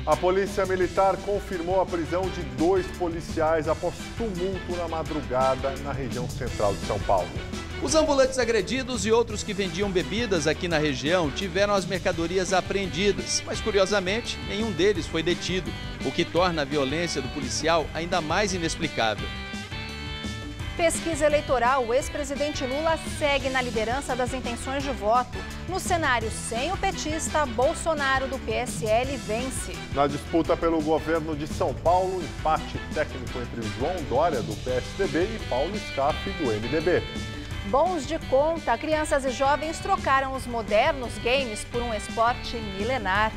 A Polícia Militar confirmou a prisão de 2 policiais após tumulto na madrugada na região central de São Paulo. Os ambulantes agredidos e outros que vendiam bebidas aqui na região tiveram as mercadorias apreendidas, mas curiosamente nenhum deles foi detido, o que torna a violência do policial ainda mais inexplicável. Pesquisa eleitoral, o ex-presidente Lula segue na liderança das intenções de voto. No cenário sem o petista, Bolsonaro do PSL vence. Na disputa pelo governo de São Paulo, empate técnico entre João Dória do PSDB e Paulo Scaff do MDB. Bons de conta, crianças e jovens trocaram os modernos games por um esporte milenar.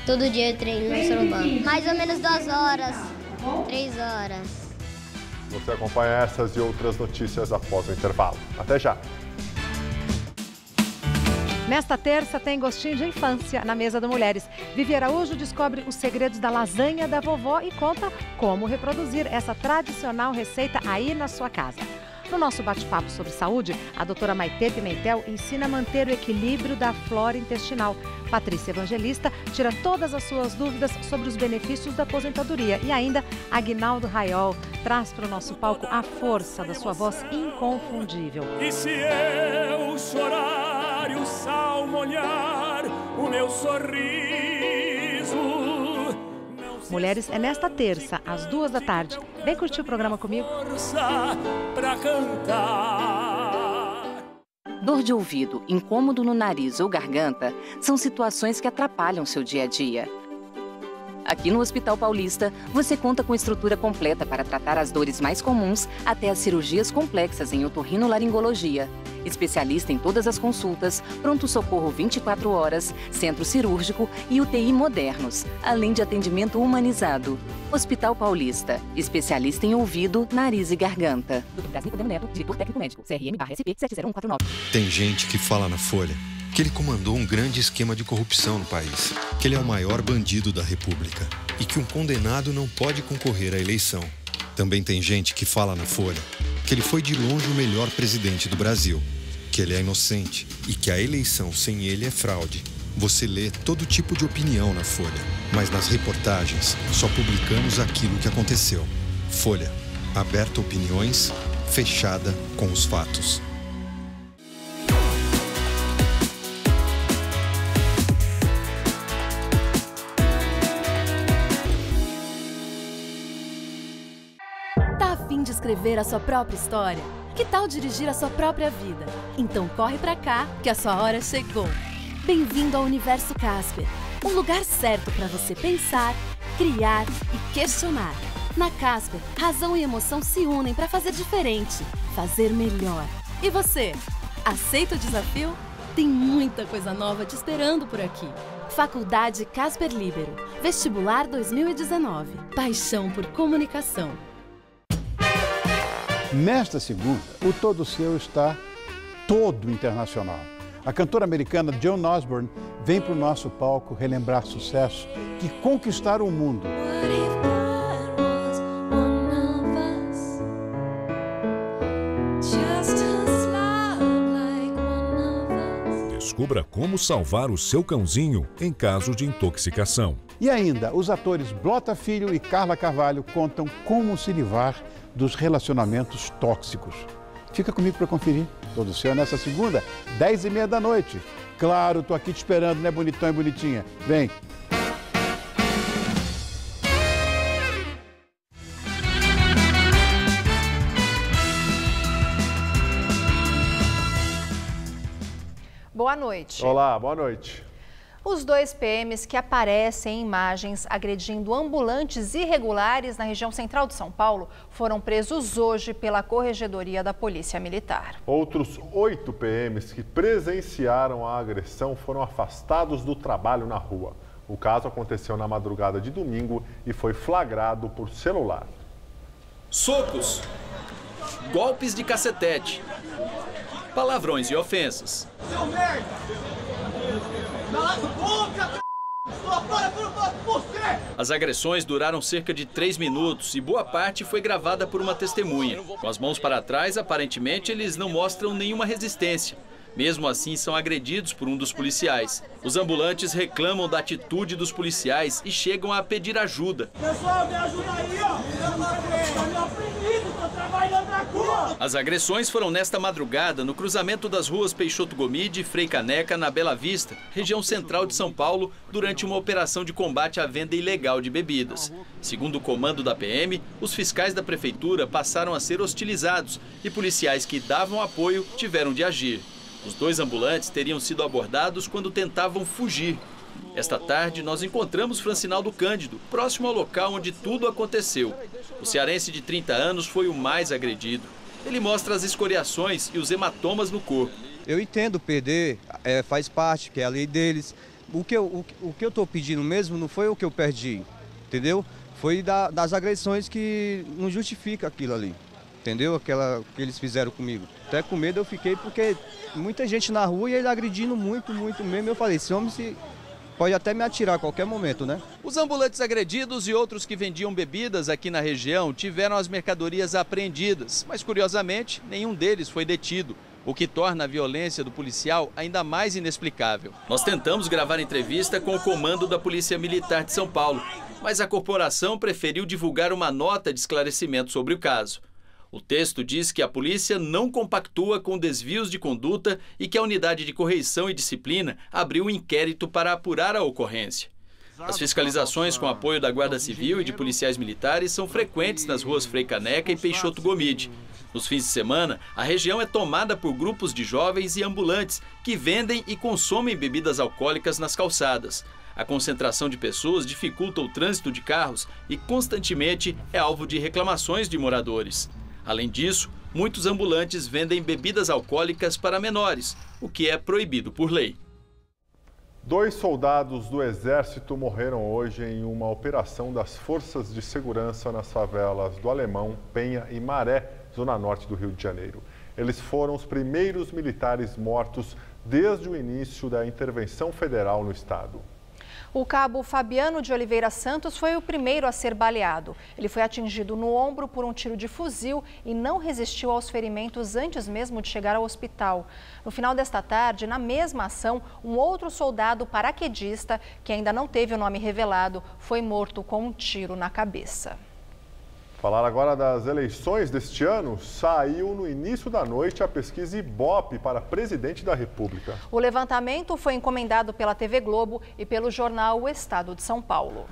Todo dia eu treino no celular. Mais ou menos 2 horas, 3 horas. Você acompanha essas e outras notícias após o intervalo. Até já! Nesta terça tem gostinho de infância na Mesa do Mulheres. Vivi Araújo descobre os segredos da lasanha da vovó e conta como reproduzir essa tradicional receita aí na sua casa. No nosso bate-papo sobre saúde, a doutora Maitê Pimentel ensina a manter o equilíbrio da flora intestinal. Patrícia Evangelista tira todas as suas dúvidas sobre os benefícios da aposentadoria. E ainda, Aguinaldo Raiol traz para o nosso palco a força da sua voz inconfundível. E se eu chorar e o sal molhar o meu sorriso? Mulheres é nesta terça, às 2 da tarde. Vem curtir o programa comigo. Pra cantar. Dor de ouvido, incômodo no nariz ou garganta são situações que atrapalham seu dia a dia. Aqui no Hospital Paulista, você conta com estrutura completa para tratar as dores mais comuns até as cirurgias complexas em otorrinolaringologia. Especialista em todas as consultas, pronto-socorro 24 horas, centro cirúrgico e UTI modernos, além de atendimento humanizado. Hospital Paulista, especialista em ouvido, nariz e garganta. Dr. Brasil Neto, diretor técnico médico, CRM/SP 70149. Tem gente que fala na Folha que ele comandou um grande esquema de corrupção no país, que ele é o maior bandido da República e que um condenado não pode concorrer à eleição. Também tem gente que fala na Folha que ele foi de longe o melhor presidente do Brasil, que ele é inocente e que a eleição sem ele é fraude. Você lê todo tipo de opinião na Folha, mas nas reportagens só publicamos aquilo que aconteceu. Folha, aberta opiniões, fechada com os fatos. De escrever a sua própria história? Que tal dirigir a sua própria vida? Então corre pra cá que a sua hora chegou. Bem-vindo ao Universo Casper, um lugar certo para você pensar, criar e questionar. Na Casper, razão e emoção se unem para fazer diferente, fazer melhor. E você, aceita o desafio? Tem muita coisa nova te esperando por aqui. Faculdade Casper Líbero, Vestibular 2019. Paixão por comunicação. Nesta segunda, o Todo Seu está todo internacional. A cantora americana Joan Osborne vem para o nosso palco relembrar sucessos que conquistaram o mundo. Descubra como salvar o seu cãozinho em caso de intoxicação. E ainda, os atores Blota Filho e Carla Carvalho contam como se livrar dos relacionamentos tóxicos. Fica comigo para conferir. Todo Seu nessa segunda, 10h30 da noite. Claro, tô aqui te esperando, né, bonitão e bonitinha? Vem! Boa noite. Olá, boa noite. Os 2 PMs que aparecem em imagens agredindo ambulantes irregulares na região central de São Paulo foram presos hoje pela Corregedoria da Polícia Militar. Outros 8 PMs que presenciaram a agressão foram afastados do trabalho na rua. O caso aconteceu na madrugada de domingo e foi flagrado por celular. Socos, golpes de cacetete, palavrões e ofensas. Seu merda! Cala a boca, As agressões duraram cerca de 3 minutos e boa parte foi gravada por uma testemunha. Com as mãos para trás, aparentemente, eles não mostram nenhuma resistência. Mesmo assim, são agredidos por um dos policiais. Os ambulantes reclamam da atitude dos policiais e chegam a pedir ajuda. Pessoal, me ajuda aí, ó. Tá me oprimindo, tô trabalhando na rua. As agressões foram nesta madrugada no cruzamento das ruas Peixoto Gomide e Frei Caneca, na Bela Vista, região central de São Paulo, durante uma operação de combate à venda ilegal de bebidas. Segundo o comando da PM, os fiscais da prefeitura passaram a ser hostilizados e policiais que davam apoio tiveram de agir. Os dois ambulantes teriam sido abordados quando tentavam fugir. Esta tarde, nós encontramos Francinaldo Cândido, próximo ao local onde tudo aconteceu. O cearense de 30 anos foi o mais agredido. Ele mostra as escoriações e os hematomas no corpo. Eu entendo perder, faz parte, que é a lei deles. O que eu estou pedindo mesmo não foi o que eu perdi, entendeu? Foi das agressões que não justifica aquilo ali, entendeu? Aquela que eles fizeram comigo. Até com medo eu fiquei porque muita gente na rua e ele agredindo muito mesmo. Eu falei, esse homem pode até me atirar a qualquer momento, né? Os ambulantes agredidos e outros que vendiam bebidas aqui na região tiveram as mercadorias apreendidas, mas curiosamente nenhum deles foi detido, o que torna a violência do policial ainda mais inexplicável. Nós tentamos gravar entrevista com o comando da Polícia Militar de São Paulo, mas a corporação preferiu divulgar uma nota de esclarecimento sobre o caso. O texto diz que a polícia não compactua com desvios de conduta e que a unidade de correição e disciplina abriu um inquérito para apurar a ocorrência. As fiscalizações com apoio da Guarda Civil e de policiais militares são frequentes nas ruas Frei Caneca e Peixoto Gomide. Nos fins de semana, a região é tomada por grupos de jovens e ambulantes que vendem e consomem bebidas alcoólicas nas calçadas. A concentração de pessoas dificulta o trânsito de carros e constantemente é alvo de reclamações de moradores. Além disso, muitos ambulantes vendem bebidas alcoólicas para menores, o que é proibido por lei. 2 soldados do Exército morreram hoje em uma operação das Forças de Segurança nas favelas do Alemão, Penha e Maré, zona norte do Rio de Janeiro. Eles foram os primeiros militares mortos desde o início da intervenção federal no estado. O cabo Fabiano de Oliveira Santos foi o primeiro a ser baleado. Ele foi atingido no ombro por um tiro de fuzil e não resistiu aos ferimentos antes mesmo de chegar ao hospital. No final desta tarde, na mesma ação, um outro soldado paraquedista, que ainda não teve o nome revelado, foi morto com um tiro na cabeça. Falar agora das eleições deste ano, saiu no início da noite a pesquisa Ibope para presidente da República. O levantamento foi encomendado pela TV Globo e pelo jornal O Estado de São Paulo.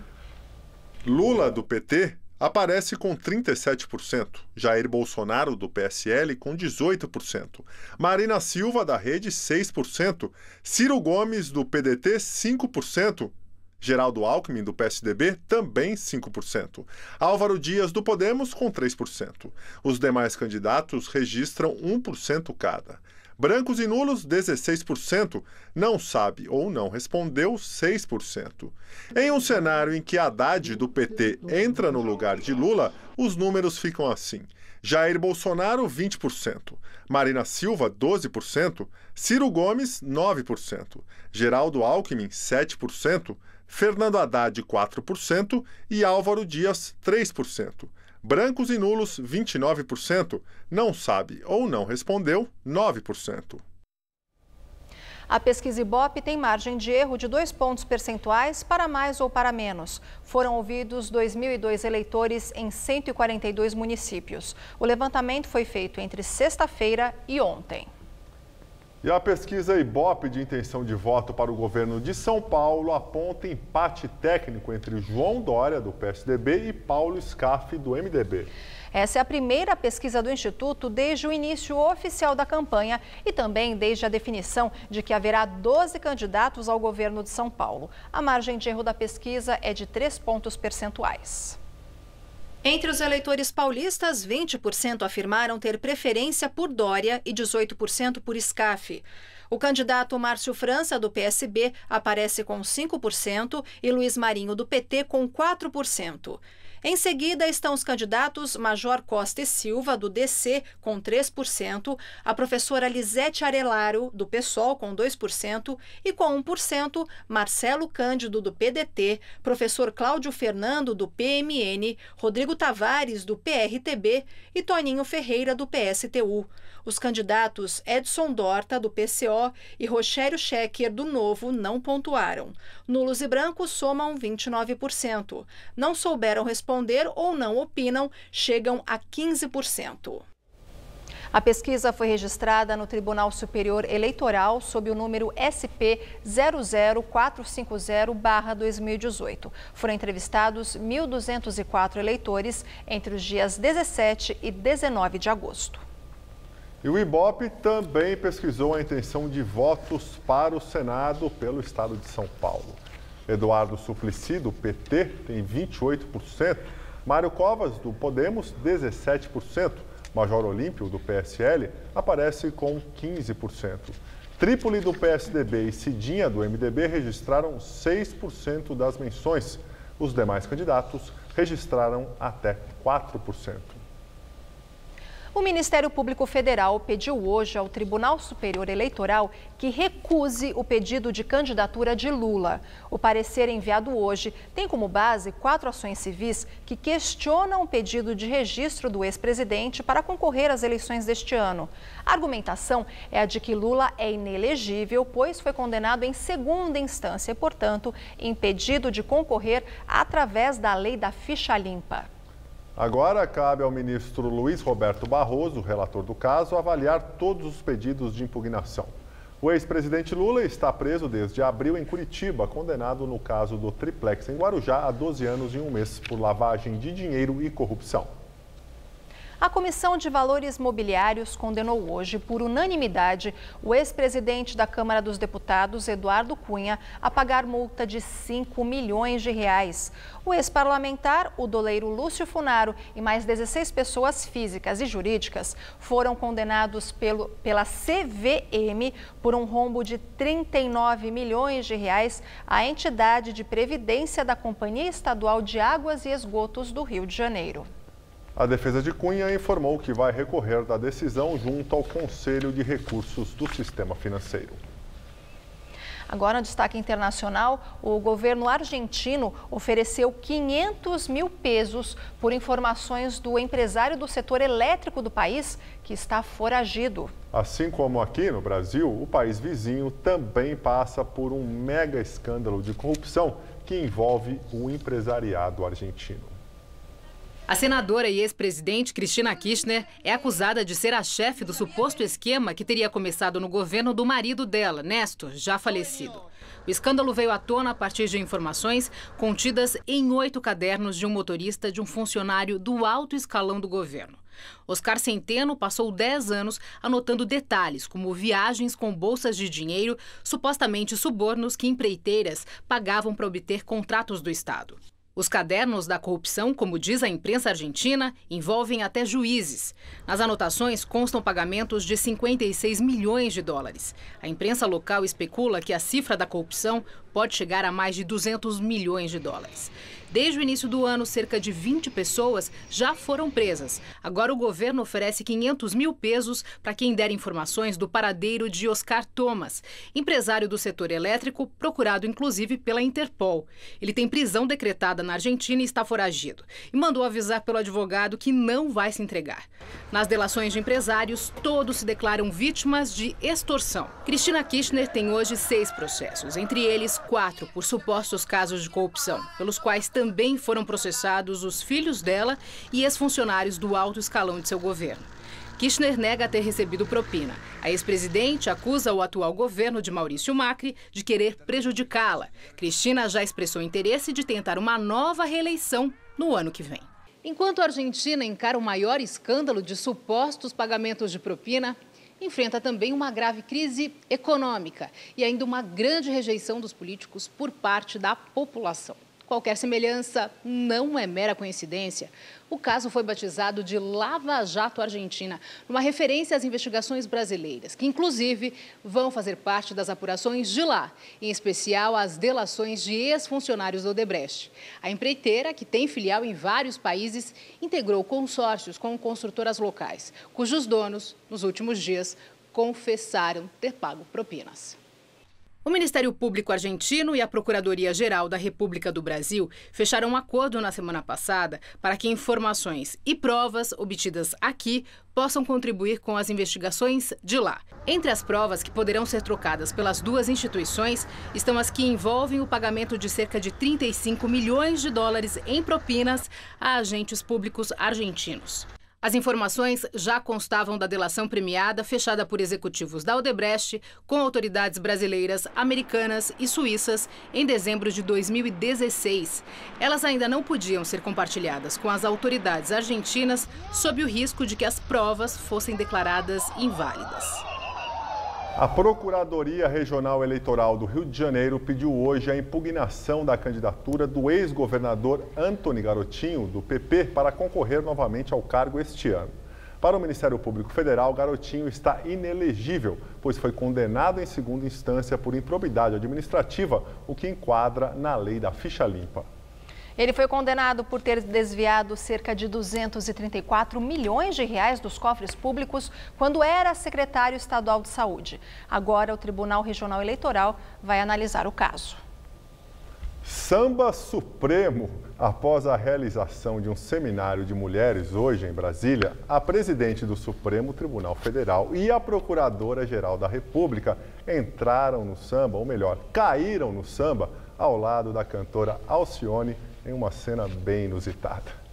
Lula, do PT, aparece com 37%, Jair Bolsonaro, do PSL, com 18%, Marina Silva, da Rede, 6%, Ciro Gomes, do PDT, 5%, Geraldo Alckmin, do PSDB, também 5%. Álvaro Dias, do Podemos, com 3%. Os demais candidatos registram 1% cada. Brancos e nulos, 16%. Não sabe ou não respondeu, 6%. Em um cenário em que Haddad, do PT, entra no lugar de Lula, os números ficam assim. Jair Bolsonaro, 20%. Marina Silva, 12%. Ciro Gomes, 9%. Geraldo Alckmin, 7%. Fernando Haddad, 4% e Álvaro Dias, 3%. Brancos e nulos, 29%. Não sabe ou não respondeu, 9%. A pesquisa Ibope tem margem de erro de 2 pontos percentuais para mais ou para menos. Foram ouvidos 2.002 eleitores em 142 municípios. O levantamento foi feito entre sexta-feira e ontem. E a pesquisa Ibope de intenção de voto para o governo de São Paulo aponta empate técnico entre João Dória, do PSDB, e Paulo Scaff, do MDB. Essa é a primeira pesquisa do Instituto desde o início oficial da campanha e também desde a definição de que haverá 12 candidatos ao governo de São Paulo. A margem de erro da pesquisa é de 3 pontos percentuais. Entre os eleitores paulistas, 20% afirmaram ter preferência por Dória e 18% por Scaff. O candidato Márcio França, do PSB, aparece com 5% e Luiz Marinho, do PT, com 4%. Em seguida estão os candidatos Major Costa e Silva, do DC, com 3%, a professora Lisete Arelaro, do PSOL, com 2%, e com 1%, Marcelo Cândido, do PDT, professor Cláudio Fernando, do PMN, Rodrigo Tavares, do PRTB e Toninho Ferreira, do PSTU. Os candidatos Edson Dorta, do PCO, e Rogério Schecker, do Novo, não pontuaram. Nulos e brancos somam 29%. Não souberam responder ou não opinam, chegam a 15%. A pesquisa foi registrada no Tribunal Superior Eleitoral sob o número SP 00450/2018. Foram entrevistados 1.204 eleitores entre os dias 17 e 19 de agosto. E o IBOPE também pesquisou a intenção de votos para o Senado pelo estado de São Paulo. Eduardo Suplicy, do PT, tem 28%, Mário Covas, do Podemos, 17%. Major Olímpio, do PSL, aparece com 15%. Trípoli, do PSDB, e Cidinha, do MDB, registraram 6% das menções. Os demais candidatos registraram até 4%. O Ministério Público Federal pediu hoje ao Tribunal Superior Eleitoral que recuse o pedido de candidatura de Lula. O parecer enviado hoje tem como base 4 ações civis que questionam o pedido de registro do ex-presidente para concorrer às eleições deste ano. A argumentação é a de que Lula é inelegível, pois foi condenado em segunda instância e, portanto, impedido de concorrer através da lei da ficha limpa. Agora cabe ao ministro Luiz Roberto Barroso, relator do caso, avaliar todos os pedidos de impugnação. O ex-presidente Lula está preso desde abril em Curitiba, condenado no caso do Triplex em Guarujá a 12 anos e 1 mês por lavagem de dinheiro e corrupção. A Comissão de Valores Mobiliários condenou hoje, por unanimidade, o ex-presidente da Câmara dos Deputados, Eduardo Cunha, a pagar multa de 5 milhões de reais. O ex-parlamentar, o doleiro Lúcio Funaro e mais 16 pessoas físicas e jurídicas foram condenados pela CVM por um rombo de 39 milhões de reais à entidade de previdência da Companhia Estadual de Águas e Esgotos do Rio de Janeiro. A defesa de Cunha informou que vai recorrer da decisão junto ao Conselho de Recursos do Sistema Financeiro. Agora, no destaque internacional, o governo argentino ofereceu 500 mil pesos por informações do empresário do setor elétrico do país, que está foragido. Assim como aqui no Brasil, o país vizinho também passa por um mega escândalo de corrupção que envolve o empresariado argentino. A senadora e ex-presidente Cristina Kirchner é acusada de ser a chefe do suposto esquema que teria começado no governo do marido dela, Néstor, já falecido. O escândalo veio à tona a partir de informações contidas em 8 cadernos de um motorista de um funcionário do alto escalão do governo. Oscar Centeno passou 10 anos anotando detalhes, como viagens com bolsas de dinheiro, supostamente subornos que empreiteiras pagavam para obter contratos do Estado. Os cadernos da corrupção, como diz a imprensa argentina, envolvem até juízes. Nas anotações constam pagamentos de 56 milhões de dólares. A imprensa local especula que a cifra da corrupção pode chegar a mais de 200 milhões de dólares. Desde o início do ano, cerca de 20 pessoas já foram presas. Agora o governo oferece 500 mil pesos para quem der informações do paradeiro de Oscar Thomas, empresário do setor elétrico, procurado inclusive pela Interpol. Ele tem prisão decretada na Argentina e está foragido. E mandou avisar pelo advogado que não vai se entregar. Nas delações de empresários, todos se declaram vítimas de extorsão. Cristina Kirchner tem hoje 6 processos, entre eles 4 por supostos casos de corrupção, pelos quais também foram processados os filhos dela e ex-funcionários do alto escalão de seu governo. Kirchner nega ter recebido propina. A ex-presidente acusa o atual governo de Maurício Macri de querer prejudicá-la. Cristina já expressou interesse de tentar uma nova reeleição no ano que vem. Enquanto a Argentina encara o maior escândalo de supostos pagamentos de propina, enfrenta também uma grave crise econômica e ainda uma grande rejeição dos políticos por parte da população. Qualquer semelhança não é mera coincidência. O caso foi batizado de Lava Jato Argentina, uma referência às investigações brasileiras, que inclusive vão fazer parte das apurações de lá, em especial as delações de ex-funcionários do Odebrecht. A empreiteira, que tem filial em vários países, integrou consórcios com construtoras locais, cujos donos, nos últimos dias, confessaram ter pago propinas. O Ministério Público argentino e a Procuradoria-Geral da República do Brasil fecharam um acordo na semana passada para que informações e provas obtidas aqui possam contribuir com as investigações de lá. Entre as provas que poderão ser trocadas pelas duas instituições estão as que envolvem o pagamento de cerca de 35 milhões de dólares em propinas a agentes públicos argentinos. As informações já constavam da delação premiada fechada por executivos da Odebrecht com autoridades brasileiras, americanas e suíças em dezembro de 2016. Elas ainda não podiam ser compartilhadas com as autoridades argentinas sob o risco de que as provas fossem declaradas inválidas. A Procuradoria Regional Eleitoral do Rio de Janeiro pediu hoje a impugnação da candidatura do ex-governador Antony Garotinho, do PP, para concorrer novamente ao cargo este ano. Para o Ministério Público Federal, Garotinho está inelegível, pois foi condenado em segunda instância por improbidade administrativa, o que enquadra na lei da ficha limpa. Ele foi condenado por ter desviado cerca de 234 milhões de reais dos cofres públicos quando era secretário estadual de saúde. Agora, o Tribunal Regional Eleitoral vai analisar o caso. Samba Supremo. Após a realização de um seminário de mulheres hoje em Brasília, a presidente do Supremo Tribunal Federal e a Procuradora-Geral da República entraram no samba, ou melhor, caíram no samba, ao lado da cantora Alcione, em uma cena bem inusitada.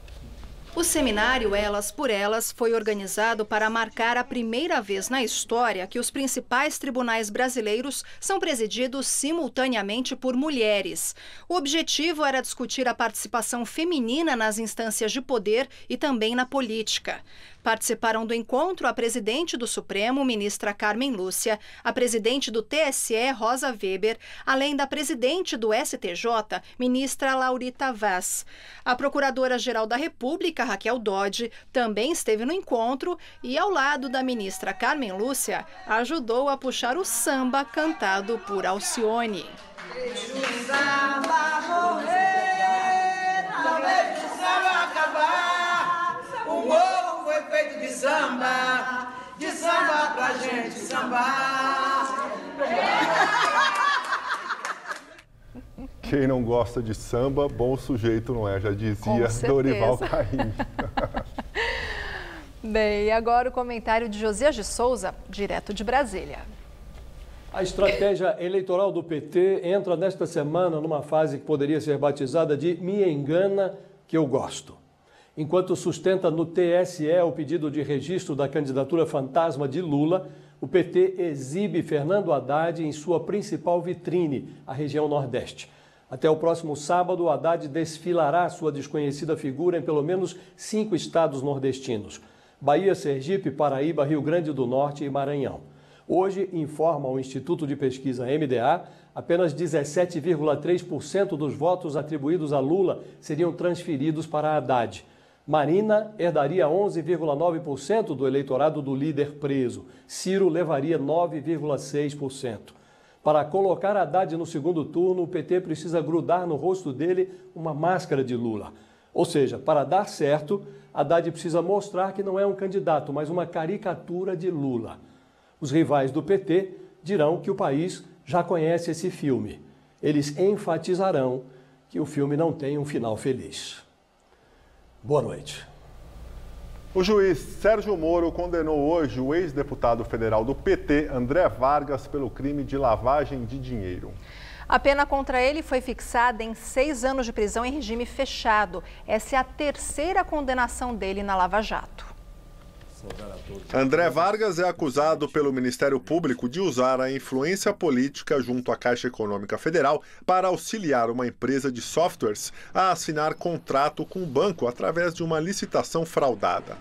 O seminário Elas por Elas foi organizado para marcar a primeira vez na história que os principais tribunais brasileiros são presididos simultaneamente por mulheres. O objetivo era discutir a participação feminina nas instâncias de poder e também na política. Participaram do encontro a presidente do Supremo, ministra Carmen Lúcia, a presidente do TSE, Rosa Weber, além da presidente do STJ, ministra Laurita Vaz. A Procuradora-Geral da República, Raquel Dodge, também esteve no encontro e, ao lado da ministra Carmen Lúcia, ajudou a puxar o samba cantado por Alcione. Deixa o samba morrer, não deixa o samba acabar. O morro foi feito de samba pra gente sambar. Quem não gosta de samba, bom sujeito não é, já dizia Dorival Caymmi. Bem, e agora o comentário de Josias de Souza, direto de Brasília. A estratégia eleitoral do PT entra nesta semana numa fase que poderia ser batizada de "me engana que eu gosto". Enquanto sustenta no TSE o pedido de registro da candidatura fantasma de Lula, o PT exibe Fernando Haddad em sua principal vitrine, a região Nordeste. Até o próximo sábado, Haddad desfilará sua desconhecida figura em pelo menos 5 estados nordestinos: Bahia, Sergipe, Paraíba, Rio Grande do Norte e Maranhão. Hoje, informa o Instituto de Pesquisa MDA, apenas 17,3% dos votos atribuídos a Lula seriam transferidos para Haddad. Marina herdaria 11,9% do eleitorado do líder preso. Ciro levaria 9,6%. Para colocar Haddad no segundo turno, o PT precisa grudar no rosto dele uma máscara de Lula. Ou seja, para dar certo, Haddad precisa mostrar que não é um candidato, mas uma caricatura de Lula. Os rivais do PT dirão que o país já conhece esse filme. Eles enfatizarão que o filme não tem um final feliz. Boa noite. O juiz Sérgio Moro condenou hoje o ex-deputado federal do PT, André Vargas, pelo crime de lavagem de dinheiro. A pena contra ele foi fixada em 6 anos de prisão em regime fechado. Essa é a terceira condenação dele na Lava Jato. André Vargas é acusado pelo Ministério Público de usar a influência política junto à Caixa Econômica Federal para auxiliar uma empresa de softwares a assinar contrato com o banco através de uma licitação fraudada.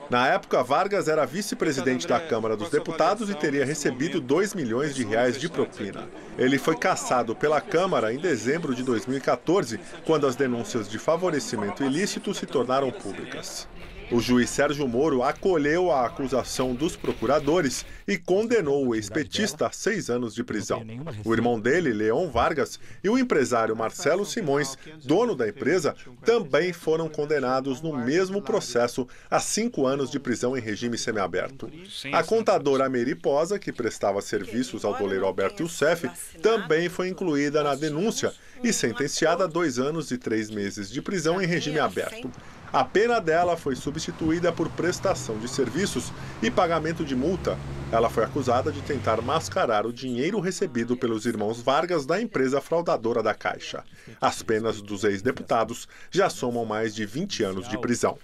Na época, Vargas era vice-presidente da Câmara dos Deputados e teria recebido 2 milhões de reais de propina. Ele foi cassado pela Câmara em dezembro de 2014, quando as denúncias de favorecimento ilícito se tornaram públicas. O juiz Sérgio Moro acolheu a acusação dos procuradores e condenou o ex-petista a 6 anos de prisão. O irmão dele, Leon Vargas, e o empresário Marcelo Simões, dono da empresa, também foram condenados no mesmo processo a 5 anos de prisão em regime semiaberto. A contadora Meri Posa, que prestava serviços ao doleiro Alberto Youssef, também foi incluída na denúncia e sentenciada a 2 anos e 3 meses de prisão em regime aberto. A pena dela foi substituída por prestação de serviços e pagamento de multa. Ela foi acusada de tentar mascarar o dinheiro recebido pelos irmãos Vargas da empresa fraudadora da Caixa. As penas dos ex-deputados já somam mais de 20 anos de prisão.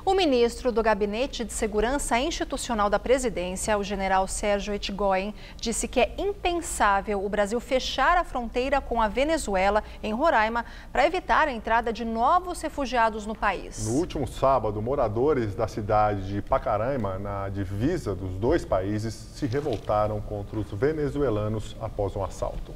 O ministro do Gabinete de Segurança Institucional da Presidência, o general Sérgio Etchegoyen, disse que é impensável o Brasil fechar a fronteira com a Venezuela, em Roraima, para evitar a entrada de novos refugiados no país. No último sábado, moradores da cidade de Pacaraima, na divisa dos dois países, se revoltaram contra os venezuelanos após um assalto.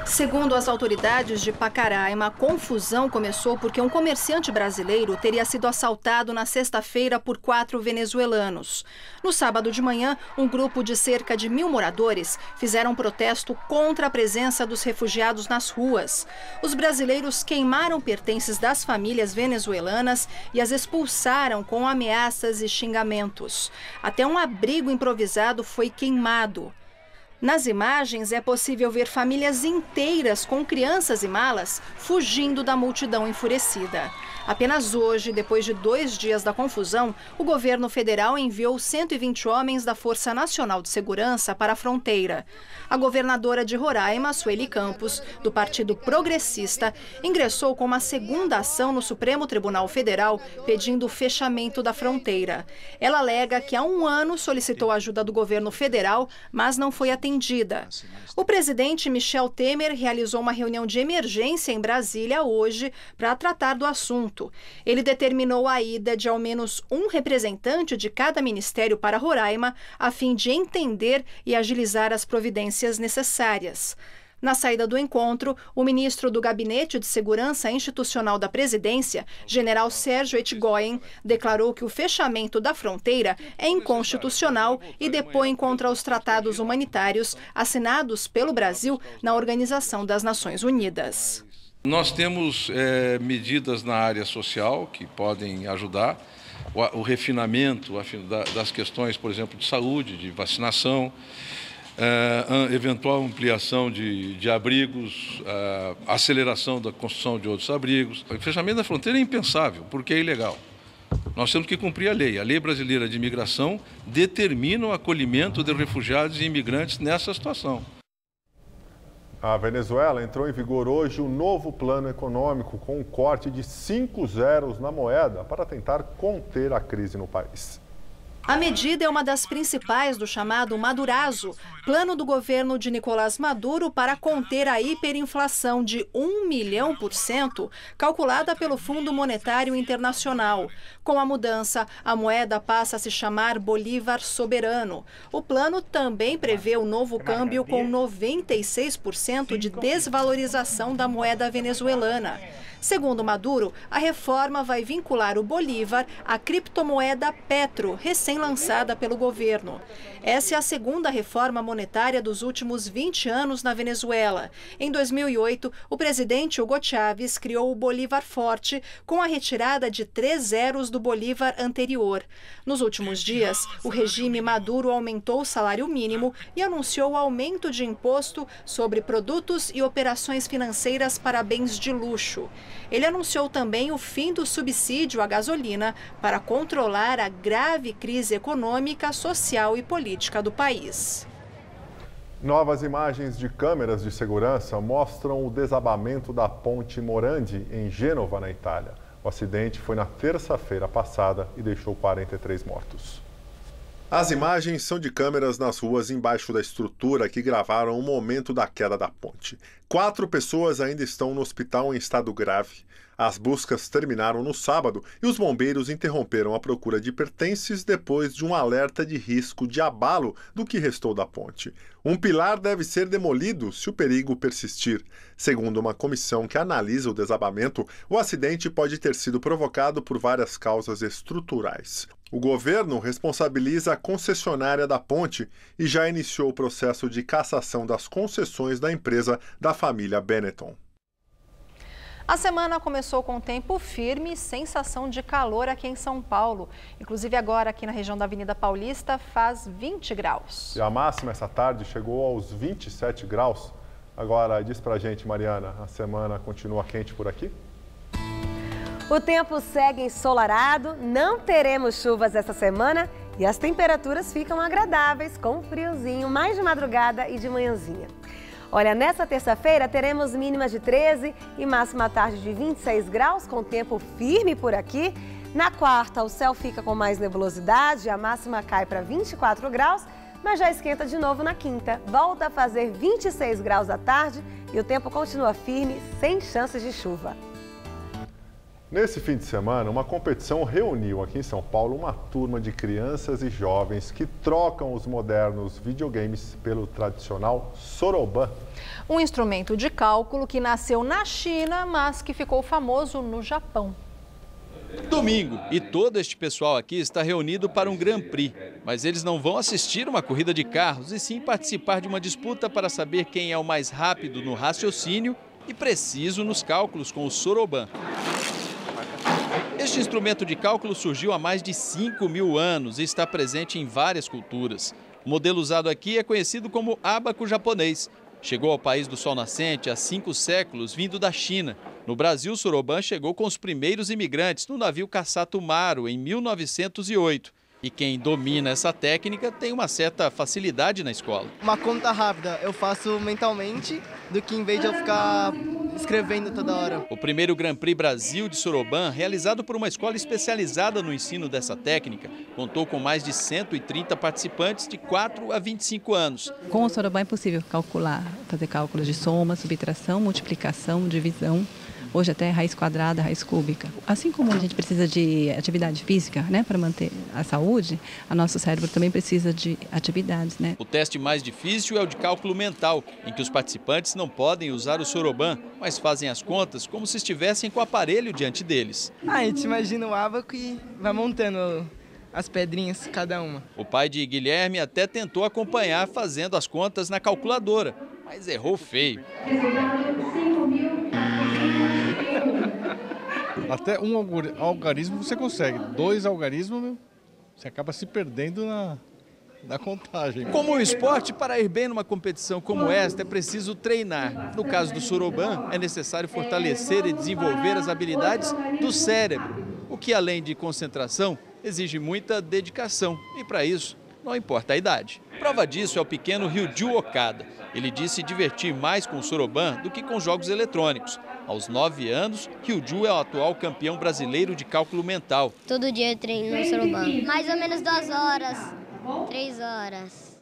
Segundo as autoridades de Pacaraima, a confusão começou porque um comerciante brasileiro teria sido assaltado na sexta-feira por 4 venezuelanos. No sábado de manhã, um grupo de cerca de 1.000 moradores fizeram um protesto contra a presença dos refugiados nas ruas. Os brasileiros queimaram pertences das famílias venezuelanas e as expulsaram com ameaças e xingamentos. Até um abrigo improvisado foi queimado. Nas imagens, é possível ver famílias inteiras com crianças e malas fugindo da multidão enfurecida. Apenas hoje, depois de 2 dias da confusão, o governo federal enviou 120 homens da Força Nacional de Segurança para a fronteira. A governadora de Roraima, Sueli Campos, do Partido Progressista, ingressou com uma segunda ação no Supremo Tribunal Federal pedindo o fechamento da fronteira. Ela alega que há 1 ano solicitou a ajuda do governo federal, mas não foi atendida. O presidente Michel Temer realizou uma reunião de emergência em Brasília hoje para tratar do assunto. Ele determinou a ida de ao menos um representante de cada ministério para Roraima, a fim de entender e agilizar as providências necessárias. Na saída do encontro, o ministro do Gabinete de Segurança Institucional da Presidência, general Sérgio Etchegoyen, declarou que o fechamento da fronteira é inconstitucional e depõe contra os tratados humanitários assinados pelo Brasil na Organização das Nações Unidas. Nós temos medidas na área social que podem ajudar, o refinamento das questões, por exemplo, de saúde, de vacinação, eventual ampliação de abrigos, aceleração da construção de outros abrigos. O fechamento da fronteira é impensável, porque é ilegal. Nós temos que cumprir a lei. A lei brasileira de imigração determina o acolhimento de refugiados e imigrantes nessa situação. A Venezuela entrou em vigor hoje o novo plano econômico com um corte de 5 zeros na moeda para tentar conter a crise no país. A medida é uma das principais do chamado Madurazo, plano do governo de Nicolás Maduro para conter a hiperinflação de 1 milhão %, calculada pelo Fundo Monetário Internacional. Com a mudança, a moeda passa a se chamar Bolívar Soberano. O plano também prevê o novo câmbio com 96% de desvalorização da moeda venezuelana. Segundo Maduro, a reforma vai vincular o Bolívar à criptomoeda Petro, recém-lançada pelo governo. Essa é a segunda reforma monetária dos últimos 20 anos na Venezuela. Em 2008, o presidente Hugo Chávez criou o Bolívar Forte, com a retirada de 3 zeros do Bolívar anterior. Nos últimos dias, o regime Maduro aumentou o salário mínimo e anunciou o aumento de imposto sobre produtos e operações financeiras para bens de luxo. Ele anunciou também o fim do subsídio à gasolina para controlar a grave crise econômica, social e política do país. Novas imagens de câmeras de segurança mostram o desabamento da ponte Morandi, em Gênova, na Itália. O acidente foi na terça-feira passada e deixou 43 mortos. As imagens são de câmeras nas ruas embaixo da estrutura que gravaram o momento da queda da ponte. 4 pessoas ainda estão no hospital em estado grave. As buscas terminaram no sábado e os bombeiros interromperam a procura de pertences depois de um alerta de risco de abalo do que restou da ponte. Um pilar deve ser demolido se o perigo persistir. Segundo uma comissão que analisa o desabamento, o acidente pode ter sido provocado por várias causas estruturais. O governo responsabiliza a concessionária da ponte e já iniciou o processo de cassação das concessões da empresa da família Benetton. A semana começou com tempo firme e sensação de calor aqui em São Paulo. Inclusive agora aqui na região da Avenida Paulista faz 20 graus. E a máxima essa tarde chegou aos 27 graus. Agora diz pra gente, Mariana, a semana continua quente por aqui? O tempo segue ensolarado, não teremos chuvas essa semana e as temperaturas ficam agradáveis com friozinho mais de madrugada e de manhãzinha. Olha, nessa terça-feira teremos mínimas de 13 e máxima à tarde de 26 graus, com tempo firme por aqui. Na quarta, o céu fica com mais nebulosidade, a máxima cai para 24 graus, mas já esquenta de novo na quinta. Volta a fazer 26 graus à tarde e o tempo continua firme, sem chances de chuva. Nesse fim de semana, uma competição reuniu aqui em São Paulo uma turma de crianças e jovens que trocam os modernos videogames pelo tradicional soroban. Um instrumento de cálculo que nasceu na China, mas que ficou famoso no Japão. Domingo, e todo este pessoal aqui está reunido para um Grand Prix. Mas eles não vão assistir uma corrida de carros, e sim participar de uma disputa para saber quem é o mais rápido no raciocínio e preciso nos cálculos com o soroban. Este instrumento de cálculo surgiu há mais de 5.000 anos e está presente em várias culturas. O modelo usado aqui é conhecido como ábaco japonês. Chegou ao país do sol nascente há 5 séculos, vindo da China. No Brasil, o soroban chegou com os primeiros imigrantes no navio Kassato Maru, em 1908. E quem domina essa técnica tem uma certa facilidade na escola. Uma conta rápida eu faço mentalmente, do que em vez de eu ficar escrevendo toda hora. O primeiro Grand Prix Brasil de soroban, realizado por uma escola especializada no ensino dessa técnica, contou com mais de 130 participantes de 4 a 25 anos. Com o soroban é possível calcular, fazer cálculos de soma, subtração, multiplicação, divisão. Hoje até raiz quadrada, raiz cúbica. Assim como a gente precisa de atividade física, né, para manter a saúde, o nosso cérebro também precisa de atividades, né? O teste mais difícil é o de cálculo mental, em que os participantes não podem usar o soroban, mas fazem as contas como se estivessem com o aparelho diante deles. A gente imagina o ábaco e vai montando as pedrinhas, cada uma. O pai de Guilherme até tentou acompanhar fazendo as contas na calculadora, mas errou feio. Até um algarismo você consegue, 2 algarismos você acaba se perdendo na contagem. Como o esporte, para ir bem numa competição como esta é preciso treinar. No caso do soroban, é necessário fortalecer e desenvolver as habilidades do cérebro, o que além de concentração, exige muita dedicação e para isso não importa a idade. Prova disso é o pequeno Ryuju Okada. Ele disse se divertir mais com o soroban do que com jogos eletrônicos. Aos 9 anos, Ryuju é o atual campeão brasileiro de cálculo mental. Todo dia eu treino no soroban. Mais ou menos 2 horas, 3 horas.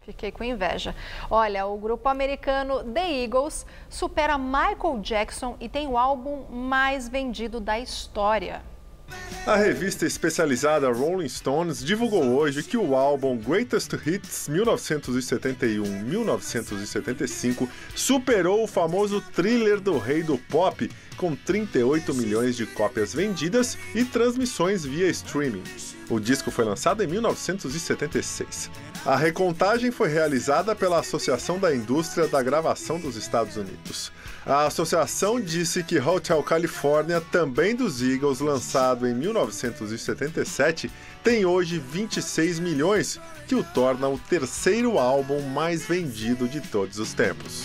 Fiquei com inveja. Olha, o grupo americano The Eagles supera Michael Jackson e tem o álbum mais vendido da história. A revista especializada Rolling Stones divulgou hoje que o álbum Greatest Hits 1971-1975 superou o famoso Thriller do Rei do Pop, com 38 milhões de cópias vendidas e transmissões via streaming. O disco foi lançado em 1976. A recontagem foi realizada pela Associação da Indústria da Gravação dos Estados Unidos. A associação disse que Hotel California, também dos Eagles, lançado em 1977, tem hoje 26 milhões, que o torna o terceiro álbum mais vendido de todos os tempos.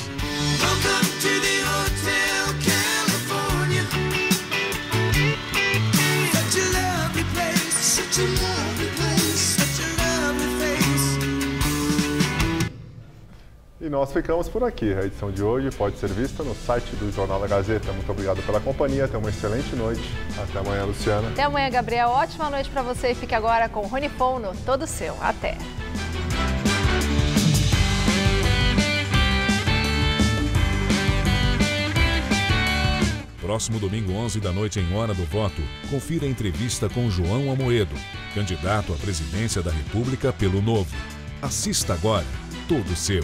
E nós ficamos por aqui. A edição de hoje pode ser vista no site do Jornal da Gazeta. Muito obrigado pela companhia. Tenha uma excelente noite. Até amanhã, Luciana. Até amanhã, Gabriel. Ótima noite para você e fique agora com o Rony Fon no Todo Seu. Até. Próximo domingo, 11 da noite, em Hora do Voto, confira a entrevista com João Amoedo, candidato à presidência da República pelo Novo. Assista agora, Todo Seu.